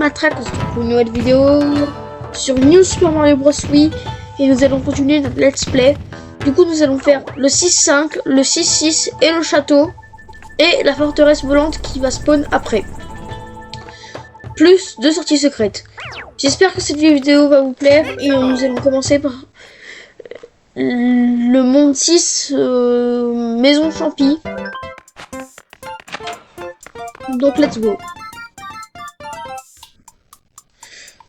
Matraque pour une nouvelle vidéo sur New Super Mario Bros. Wii et nous allons continuer notre let's play. Du coup nous allons faire le 6-5, le 6-6 et le château et la forteresse volante qui va spawn après. Plus 2 sorties secrètes. J'espère que cette vidéo va vous plaire et nous allons commencer par le monde 6 maison champi. Donc let's go.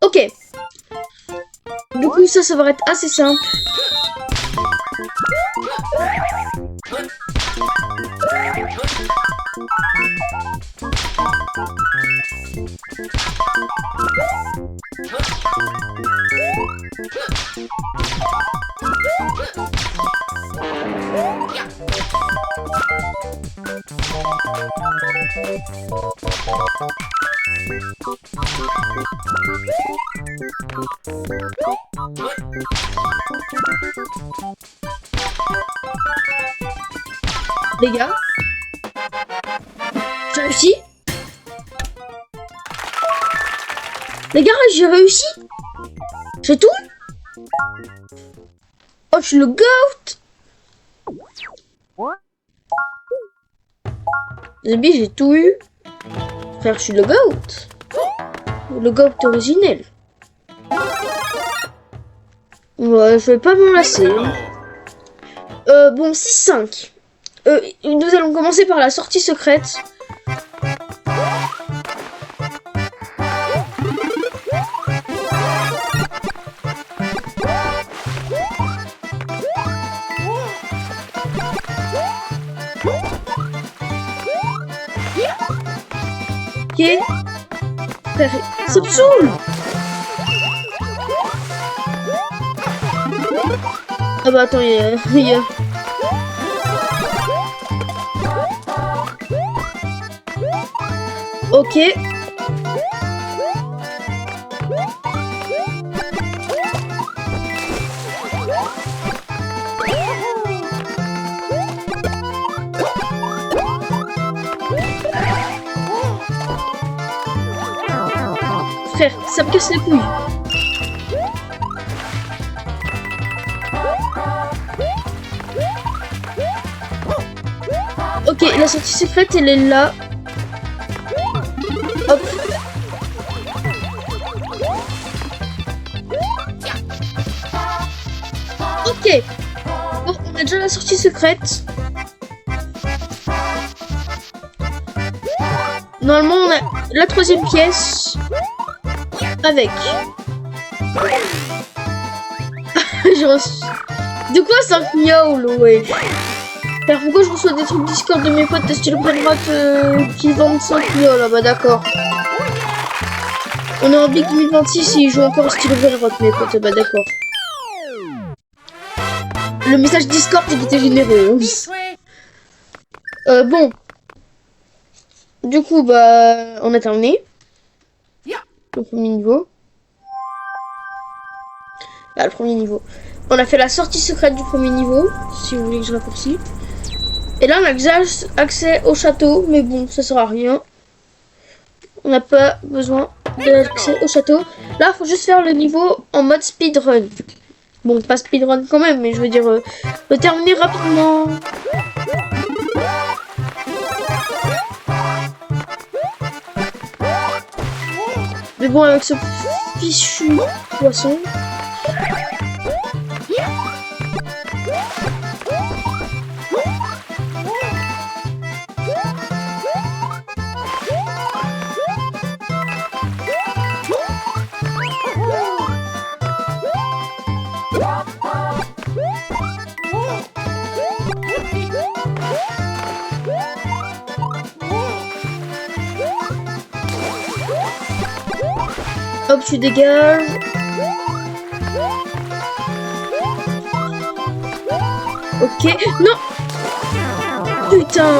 Ok. Du coup ça va être assez simple. Les gars, j'ai réussi. Les gars, j'ai réussi. J'ai tout. Oh, je suis le GOAT. Les amis, j'ai tout eu. Frère, je suis le GOAT. Le GOAT originel. Ouais, je vais pas m'en lasser. Bon, 6-5. Nous allons commencer par la sortie secrète. Ok. Ça me saoule. Ah bah attends, il y a... Ok. Frère, ça me casse les couilles. Ok, la sortie secrète, elle est là. Hop. Ok. Bon, on a déjà la sortie secrète. Normalement, on a la 3e pièce. Avec. Je reçois... De quoi 5 miaules, ouais. Alors pourquoi je reçois des trucs Discord de mes potes de style Brainrot qui vendent 5 miaules? Ah bah d'accord. On est en Big 2026 et ils jouent encore au style Brainrot mes potes, bah d'accord. Le message Discord c'est qui était généreux. Bon. Du coup bah on a terminé. Le premier niveau. Là, le premier niveau. On a fait la sortie secrète du premier niveau, si vous voulez que je raccourcis. Et là, on a déjà accès au château, mais bon, ça sert à rien. On n'a pas besoin d'accès au château. Là, il faut juste faire le niveau en mode speedrun. Bon, pas speedrun quand même, mais je veux dire, le terminer rapidement. Mais bon, avec ce fichu poisson. Hop, tu dégages. Ok. Non. Putain.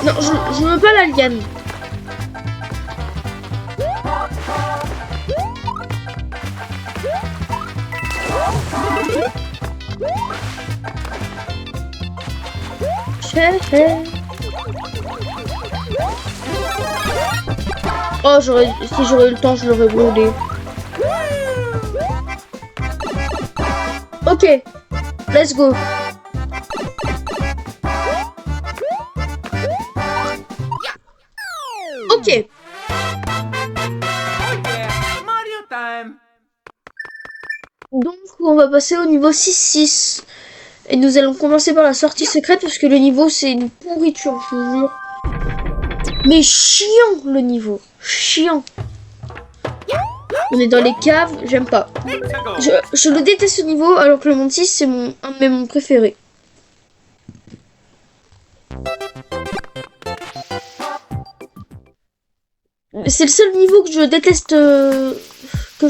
Non, je veux pas la liane. Oh, si j'aurais eu le temps, je l'aurais brûlé. Ok, let's go. Ok. Donc, on va passer au niveau 6-6. Et nous allons commencer par la sortie secrète parce que le niveau, c'est une pourriture, je vous jure. Mais chiant, le niveau. Chiant. On est dans les caves, j'aime pas. Je le déteste ce niveau, alors que le monde 6, c'est un de mes mondes préférés. C'est le seul niveau que je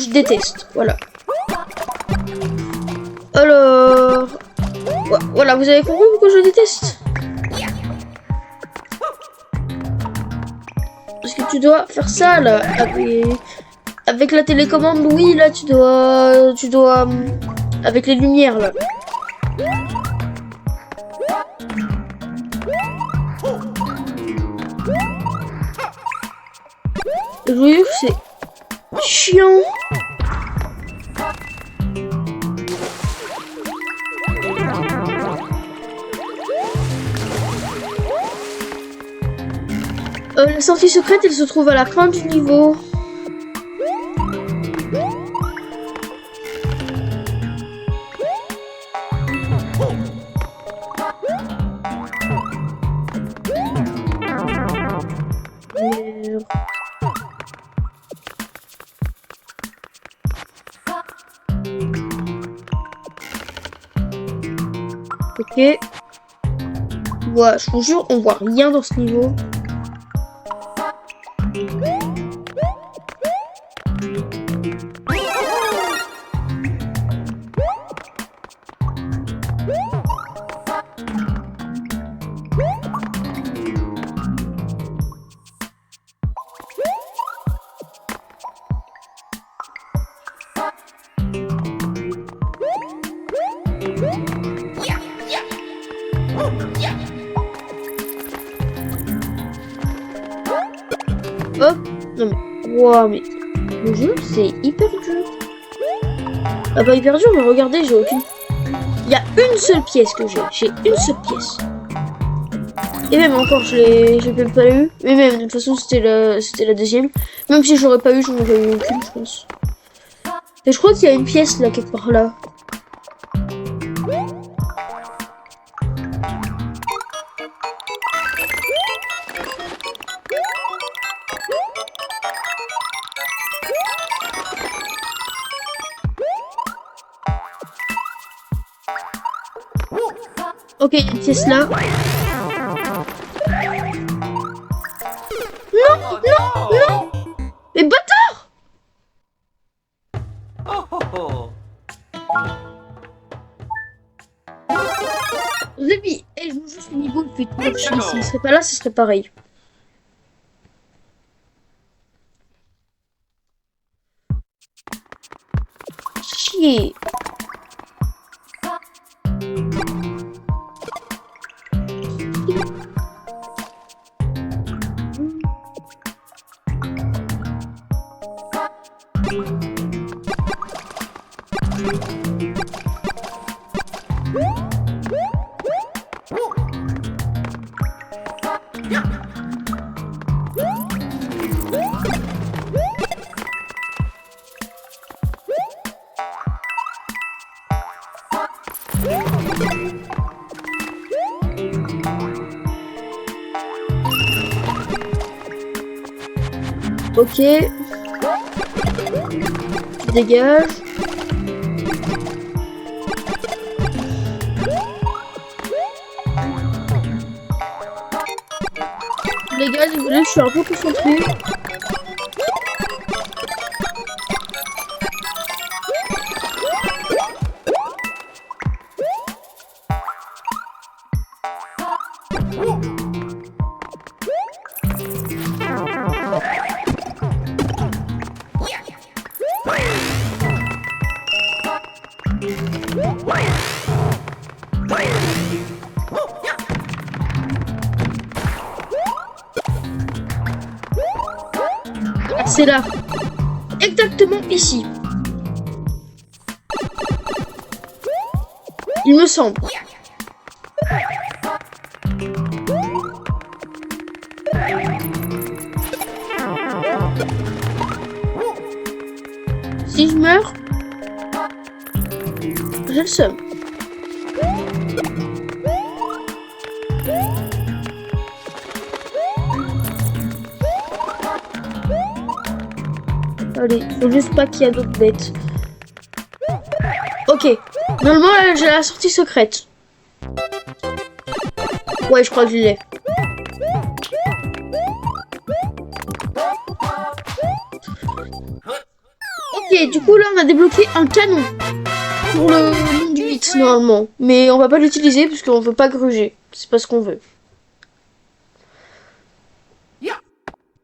déteste. Voilà. Alors. Voilà, vous avez compris pourquoi je le déteste? Parce que tu dois faire ça là. Avec la télécommande, oui, là tu dois. Avec les lumières là. Je vous jure, c'est chiant. La sortie secrète, elle se trouve à la fin du niveau. Ok. Ouais, je vous jure, on voit rien dans ce niveau. Hop, non mais, wow, mais le jeu c'est hyper dur. Ah pas hyper dur, mais regardez, j'ai aucune. Il y a une seule pièce que j'ai une seule pièce. Et même encore, j'ai même pas eu. Mais même de toute façon, c'était la deuxième. Même si j'aurais pas eu, j'en aurais eu aucune, je pense. Et je crois qu'il y a une pièce là quelque part là. Ok, il y a une pièce là. Non, non, non. Mais bâtard. Zébi, je vous jure, ce niveau il fait trop chier. S'il serait pas là, ce serait pareil. Chier. Ok. Tu dégages. Les gars, désolé, je suis un peu concentré. C'est là. Exactement ici. Il me semble. Si je meurs, j'ai le seum. Allez, faut juste pas qu'il y a d'autres bêtes. Ok. Normalement, là, j'ai la sortie secrète. Ouais, je crois que je l'ai. Ok, du coup, là, on a débloqué un canon. Pour le monde du 8, normalement. Mais on va pas l'utiliser parce qu'on veut pas gruger. C'est pas ce qu'on veut.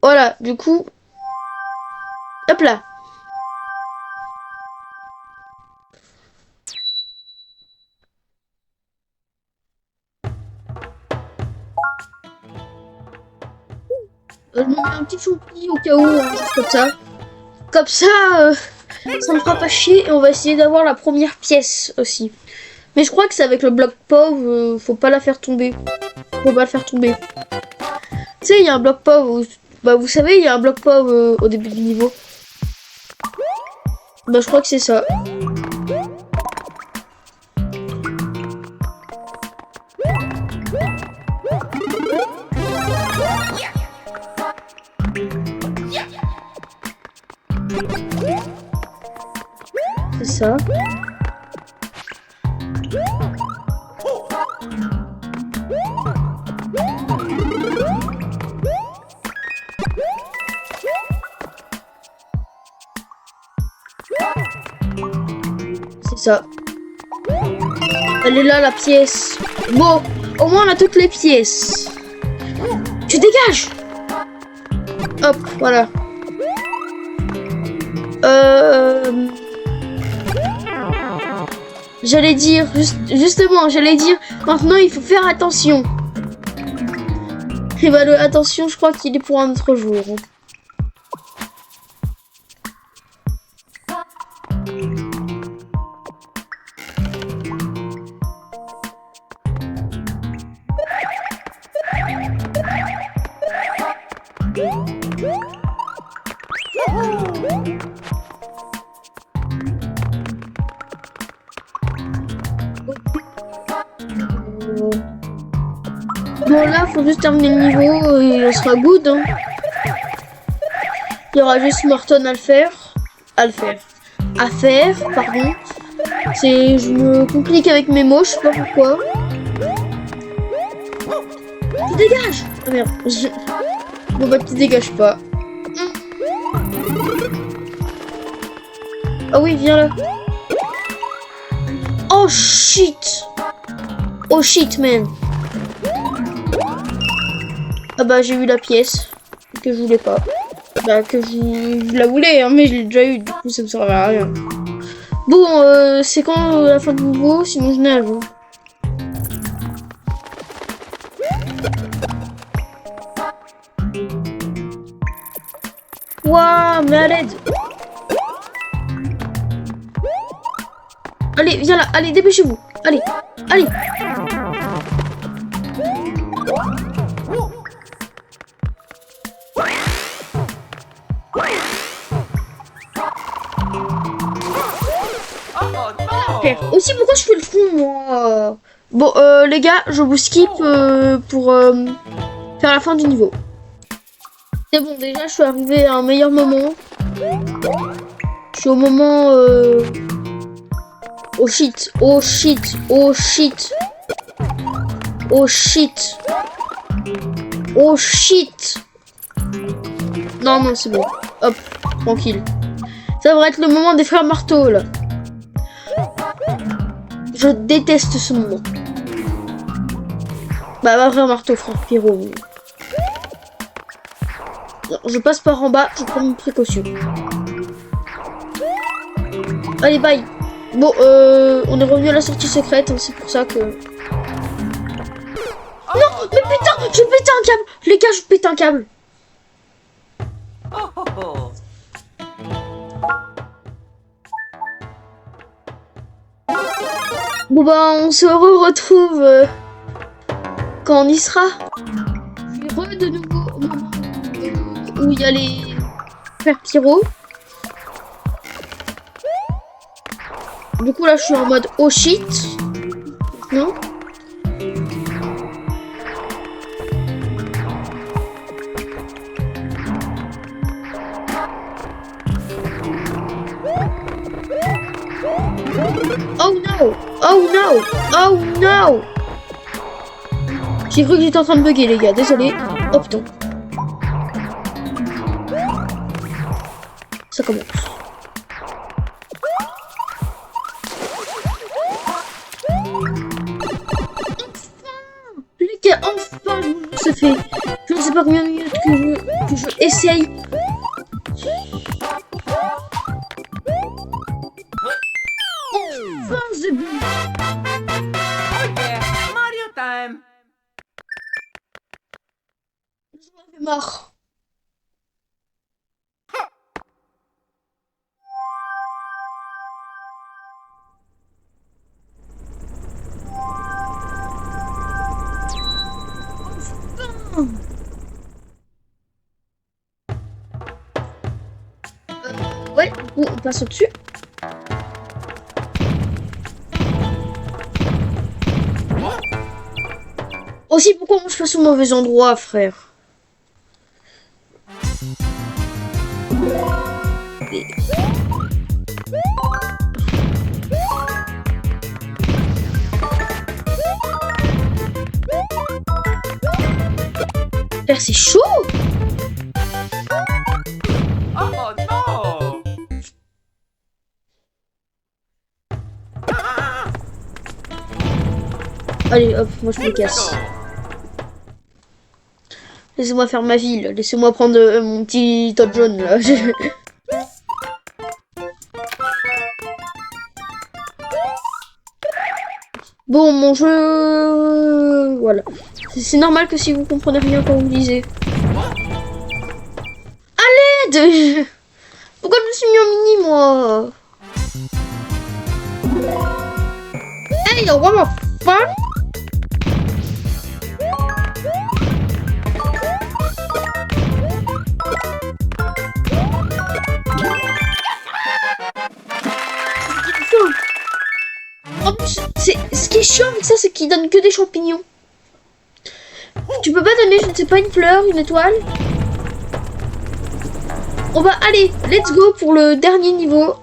Voilà, du coup... Hop là. Je me mets un petit choupi au cas où, juste comme ça. Comme ça, ça me fera pas chier. Et on va essayer d'avoir la première pièce aussi. Mais je crois que c'est avec le bloc pauvre, faut pas la faire tomber. Faut pas le faire tomber. Tu sais, il y a un bloc pauvre. Bah, vous savez, il y a un bloc pauvre au début du niveau. Bah, je crois que c'est ça. C'est ça. C'est ça. Elle est là, la pièce. Bon, au moins on a toutes les pièces. Tu dégages. Hop, voilà. J'allais dire, justement, j'allais dire, maintenant il faut faire attention. Et bah, attention, je crois qu'il est pour un autre jour. Bon là, faut juste terminer le niveau et on sera good. Hein. Il y aura juste Morton à faire, pardon. C'est, je me complique avec mes mots, je sais pas pourquoi. Tu dégages. Ah merde. Bon bah tu dégages pas. Ah oui, viens là. Oh shit. Oh shit man. Ah bah j'ai eu la pièce que je voulais pas. Bah que je la voulais hein, mais je l'ai déjà eu, du coup ça me servait à rien. Bon c'est quand la fin du niveau, sinon je nage. Waouh, mais à l'aide. Allez, viens là, allez, dépêchez-vous. Allez, allez. Aussi, pourquoi je fais le fond, moi? Bon, les gars, je vous skip pour faire la fin du niveau. C'est bon, déjà, je suis arrivé à un meilleur moment. Je suis au moment... Oh shit, oh shit, oh shit. Oh shit. Oh shit. Non, non, c'est bon. Hop, tranquille. Ça devrait être le moment des frères marteaux, là. Je déteste ce moment. Bah, frère marteau, frère Pyro. Non, je passe par en bas, je prends une précaution. Allez, bye. Bon, on est revenu à la sortie secrète, hein, c'est pour ça que... Non, mais putain, je pète un câble. Les gars, je pète un câble. Bon bah on se retrouve quand on y sera. Je vais de nouveau au moment où il y a les frères Pyro. Du coup là je suis en mode oh shit. Non? Oh no! Oh no! Oh no! J'ai cru que j'étais en train de bugger les gars, désolé. Oh putain. Ça commence. Les gars, enfin, ça fait je ne sais pas combien de minutes que je essaye. Enfin, c'est bon. Oh yeah, Mario time! J'en avais marre. Ouais, bon, on passe au-dessus. Aussi, pourquoi moi je passe au mauvais endroit, frère? Frère, c'est chaud! Oh no! Allez, hop, moi je me casse. Laissez-moi faire ma ville. Laissez-moi prendre mon petit Todd jaune là. Bon, mon jeu... Voilà. C'est normal que si vous comprenez rien quand vous lisez. À l'aide! Pourquoi je me suis mis en mini, moi? Hey, what the fuck? En plus, ce qui est chiant avec ça, c'est qu'il donne que des champignons. Tu peux pas donner, je ne sais pas, une fleur, une étoile? On va aller, let's go pour le dernier niveau.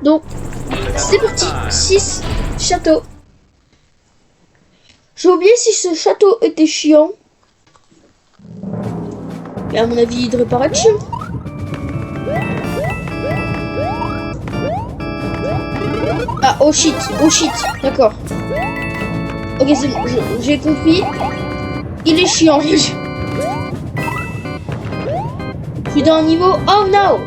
Donc, c'est parti. 6 châteaux. J'ai oublié si ce château était chiant. Mais à mon avis, il devrait pas être chiant. Ah, oh shit, d'accord. Ok, c'est bon, j'ai compris. Il est chiant. Je suis dans un niveau... Oh no!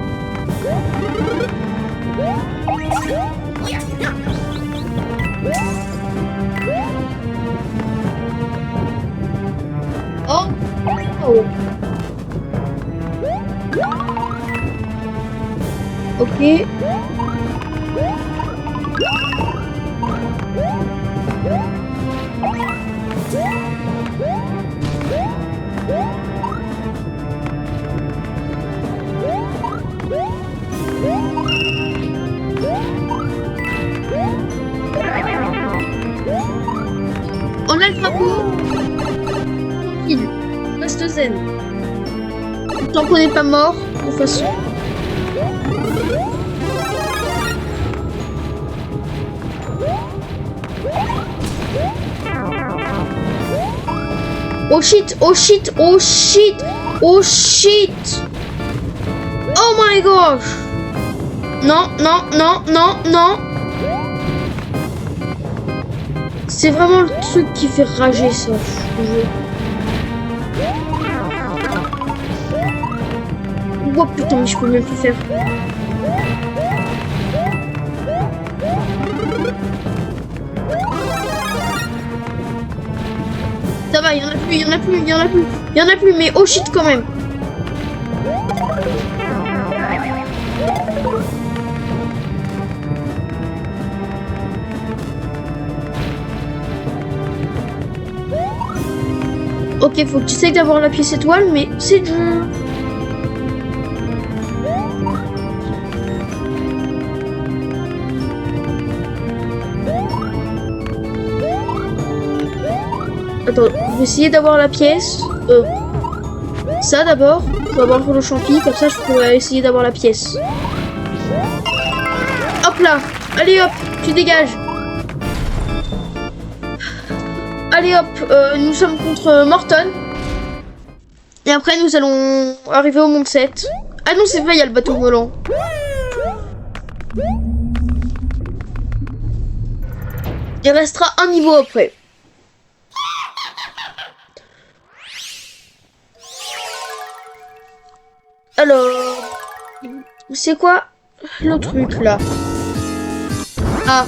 Oh no! Ok. On a le drapeau. Tranquille. Reste zen. Tant qu'on n'est pas mort, de toute façon. Oh shit, oh shit, oh shit, oh shit. Oh my gosh. Non, non, non, non, non. C'est vraiment le truc qui fait rager ça. Oh putain, mais je peux même plus faire. Ça va, il y en a plus, il y en a plus, il y en a plus, il y en a plus, mais oh shit quand même. Ok, faut que tu essayes d'avoir la pièce étoile, mais c'est dur. Attends, on va essayer d'avoir la pièce. Ça d'abord, pour avoir le champi, comme ça je pourrais essayer d'avoir la pièce. Hop là, allez hop, tu dégages. Allez hop, nous sommes contre Morton. Et après nous allons arriver au monde 7. Ah non c'est vrai, il y a le bateau volant. Il restera un niveau après. Alors, c'est quoi le truc là? Ah.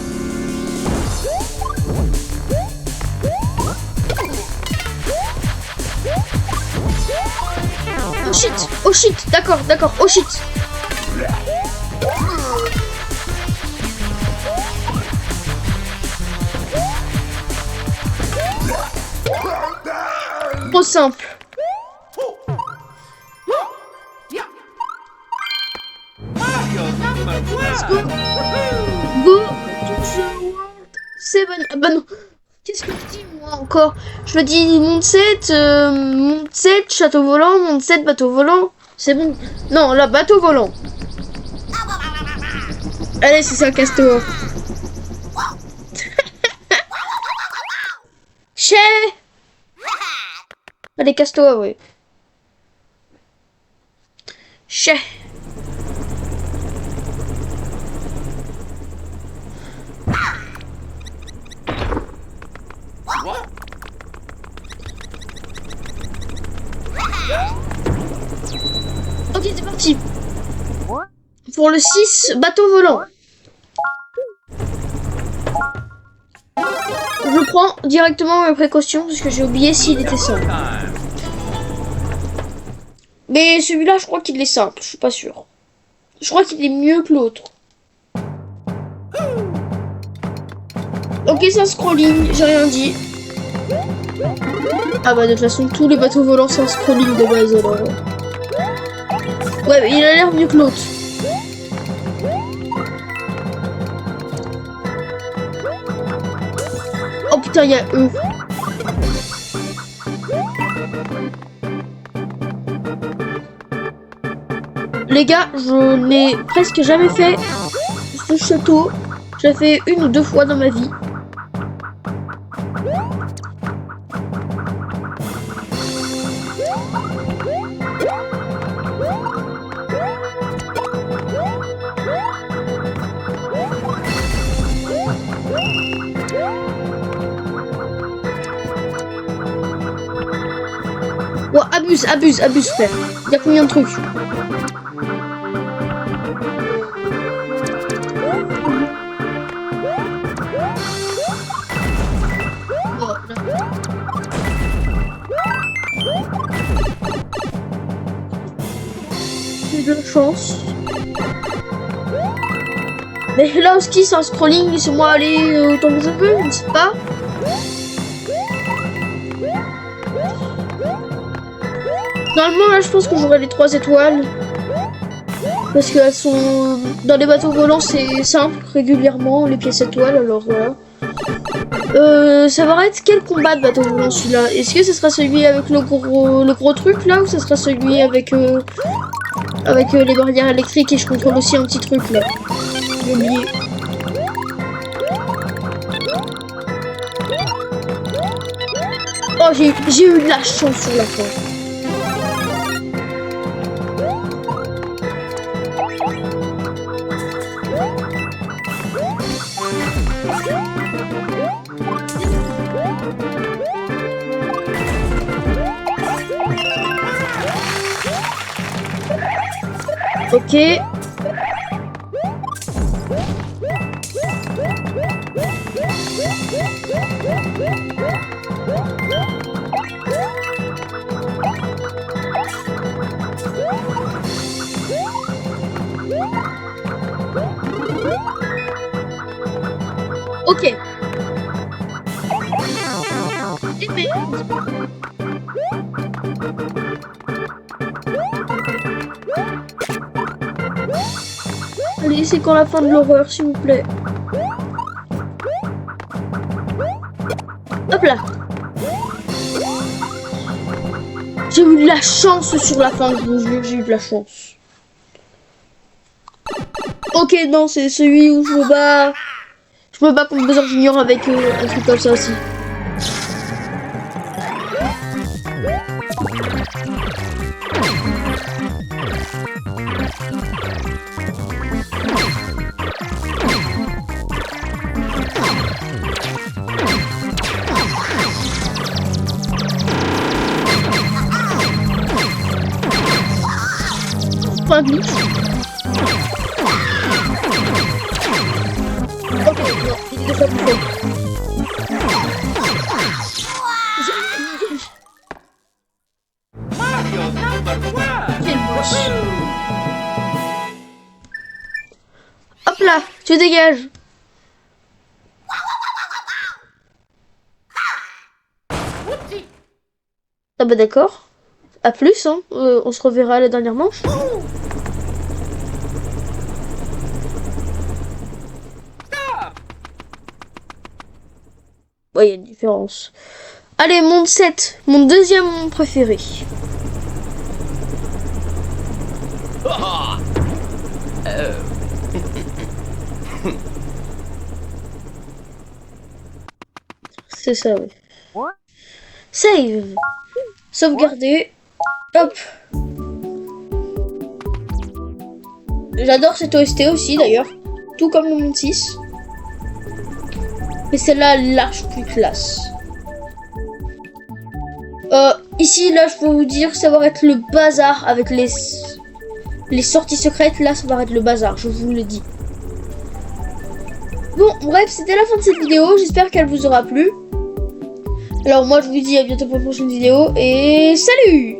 Oh shit, d'accord, oh shit. Trop simple. Go to the world 7. Ah bah non. Qu'est-ce que je dis moi encore? Je me dis monde 7, monde 7, château volant, monde 7, bateau volant. C'est bon. Non, là, bateau volant. Allez, c'est ça, casse-toi. Chais. Allez, casse-toi, oui. Chais. Ok, c'est parti. Pour le 6, bateau volant. Je prends directement mes précautions parce que j'ai oublié s'il était simple. Mais celui-là, je crois qu'il est simple, je suis pas sûre. Je crois qu'il est mieux que l'autre. Ok, c'est un scrolling, j'ai rien dit. Ah bah de toute façon, tous les bateaux volants c'est un scrolling de base alors. Ouais, mais il a l'air mieux que l'autre. Oh putain, il y a eux. Les gars, je n'ai presque jamais fait ce château. Je l'ai fait 1 ou 2 fois dans ma vie. Oh, abuse, frère. Il y a combien de trucs? Oh, j'ai de la chance. Mais là aussi, c'est un scrolling. Laissez-moi aller autant que je veux, je ne sais pas. Normalement, là, je pense que j'aurai les 3 étoiles. Parce qu'elles sont... Dans les bateaux volants, c'est simple, régulièrement, les pièces étoiles, alors voilà. Ça va être quel combat de bateau volant, celui-là? Est-ce que ce sera celui avec le gros truc, là? Ou ce sera celui avec... les barrières électriques et je contrôle aussi un petit truc, là? J'ai oublié. Oh, j'ai eu de la chance sur la fin. Ok. Ok. Eh merde. c'est quand la fin de l'horreur, s'il vous plaît. Hop là. J'ai eu de la chance sur la fin, je vous jure, j'ai eu de la chance. Ok, non, c'est celui où je me bats. Je me bats pour Bowser Junior avec un truc comme ça aussi. Pas un glitch. Ok, non, il est deux fois plus fort. Mario number one! Quel moche. Hop là, tu dégages. Whoopsie! Ah bah d'accord. À plus, hein. On se reverra à la dernière manche. Stop! Ouais, il y a une différence. Allez, monde 7. Mon deuxième monde préféré. C'est ça, oui. Save. Sauvegarder. Hop. J'adore cette OST aussi, d'ailleurs. Tout comme le monde 6. Mais celle-là, large plus classe. Ici, là, je peux vous dire, ça va être le bazar avec les sorties secrètes. Là, ça va être le bazar, je vous le dis. Bon, bref, c'était la fin de cette vidéo. J'espère qu'elle vous aura plu. Alors, moi, je vous dis à bientôt pour une prochaine vidéo. Et salut!